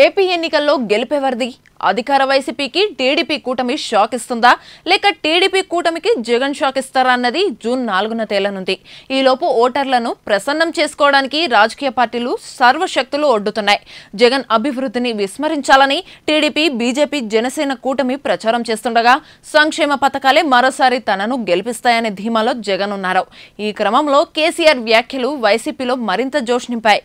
AP ఎన్నికల్లో గెలుపెవరిది? అధికార వైసీపీకి టీడీపీ కూటమి షాక్ ఇస్తుందా, లేక టీడీపీ కూటమికి జగన్ షాక్ ఇస్తారా అన్నది జూన్ 4న తేలనుంది. ఈలోపు ఓటర్లను ప్రసన్నం చేసుకోవడానికి రాజకీయ పార్టీలు సర్వశక్తులు ఒడ్డుతున్నాయి. జగన్ అభివృద్ధిని విస్మరించాలని టీడీపీ, బీజేపీ, జనసేన కూటమి ప్రచారం చేస్తుండగా సంక్షేమ పథకాలే మరోసారి తనను గెలిపిస్తాయనే ధీమాలో జగన్ ఉన్నారు. ఈ క్రమంలో కేసీఆర్ వ్యాఖ్యలు వైసీపీలో మరింత జోష్ నింపాయి.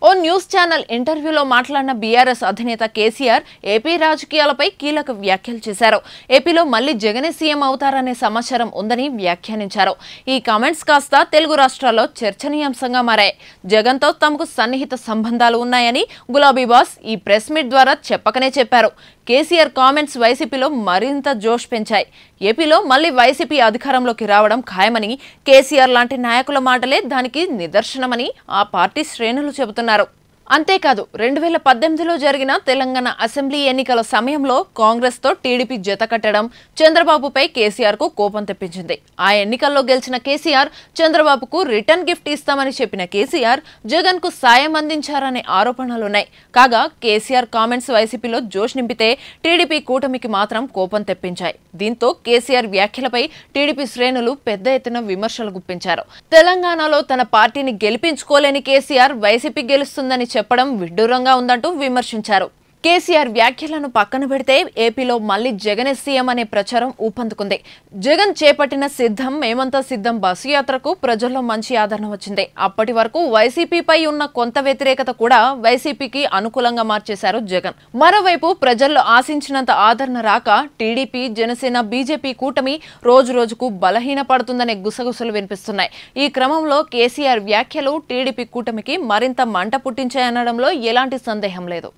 ఓ న్యూస్ ఛానల్ ఇంటర్వ్యూలో మాట్లాడిన బీఆర్ఎస్ అధినేత కేసీఆర్ ఏపీ రాజకీయాలపై కీలక వ్యాఖ్యలు చేశారు. ఏపీలో మళ్లీ జగనే సీఎం అవుతారనే సమాచారం ఉందని వ్యాఖ్యానించారు. ఈ కామెంట్స్ కాస్త తెలుగు రాష్ట్రాల్లో చర్చనీయాంశంగా మారాయి. జగన్తో తమకు సన్నిహిత సంబంధాలు ఉన్నాయని గులాబీ బాస్ ఈ ప్రెస్ మీట్ ద్వారా చెప్పకనే చెప్పారు. కేసీఆర్ కామెంట్స్ వైసీపీలో మరింత జోష్ పెంచాయి. ఏపీలో మళ్లీ వైసీపీ అధికారంలోకి రావడం ఖాయమని, కేసీఆర్ లాంటి నాయకుల మాటలే దానికి నిదర్శనమని ఆ పార్టీ శ్రేణులు చెబుతున్నారు. అంతేకాదు 2018లో జరిగిన తెలంగాణ అసెంబ్లీ ఎన్నికల సమయంలో కాంగ్రెస్తో టీడీపీ జత కట్టడం చంద్రబాబుపై కేసీఆర్కు కోపం తెప్పించింది. ఆ ఎన్నికల్లో గెలిచిన కేసీఆర్ చంద్రబాబుకు రిటర్న్ గిఫ్ట్ ఇస్తామని చెప్పిన కేసీఆర్ జగన్కు సాయం అందించారనే ఆరోపణలున్నాయి. కాగా కేసీఆర్ కామెంట్స్ వైసీపీలో జోష్ నింపితే టీడీపీ కూటమికి మాత్రం కోపం తెప్పించాయి. దీంతో కేసీఆర్ వ్యాఖ్యలపై టీడీపీ శ్రేణులు పెద్ద ఎత్తున విమర్శలు గుప్పించారు. తెలంగాణలో తన పార్టీని గెలిపించుకోలేని కేసీఆర్ వైసీపీ గెలుస్తుందని చెప్పడం విడ్డూరంగా ఉందంటూ విమర్శించారు. కేసీఆర్ వ్యాఖ్యలను పక్కన పెడితే ఏపీలో మళ్లీ జగనే సీఎం అనే ప్రచారం ఊపందుకుంది. జగన్ చేపట్టిన సిద్ధం మేమంతా సిద్ధం బస్సు యాత్రకు ప్రజల్లో మంచి ఆదరణ వచ్చింది. అప్పటి వరకు వైసీపీపై ఉన్న కొంత వ్యతిరేకత కూడా వైసీపీకి అనుకూలంగా మార్చేశారు జగన్. మరోవైపు ప్రజల్లో ఆశించినంత ఆదరణ రాక టీడీపీ, జనసేన, బీజేపీ కూటమి రోజు రోజుకు బలహీనపడుతుందనే గుసగుసలు వినిపిస్తున్నాయి. ఈ క్రమంలో కేసీఆర్ వ్యాఖ్యలు టీడీపీ కూటమికి మరింత మంట పుట్టించాయనడంలో ఎలాంటి సందేహం లేదు.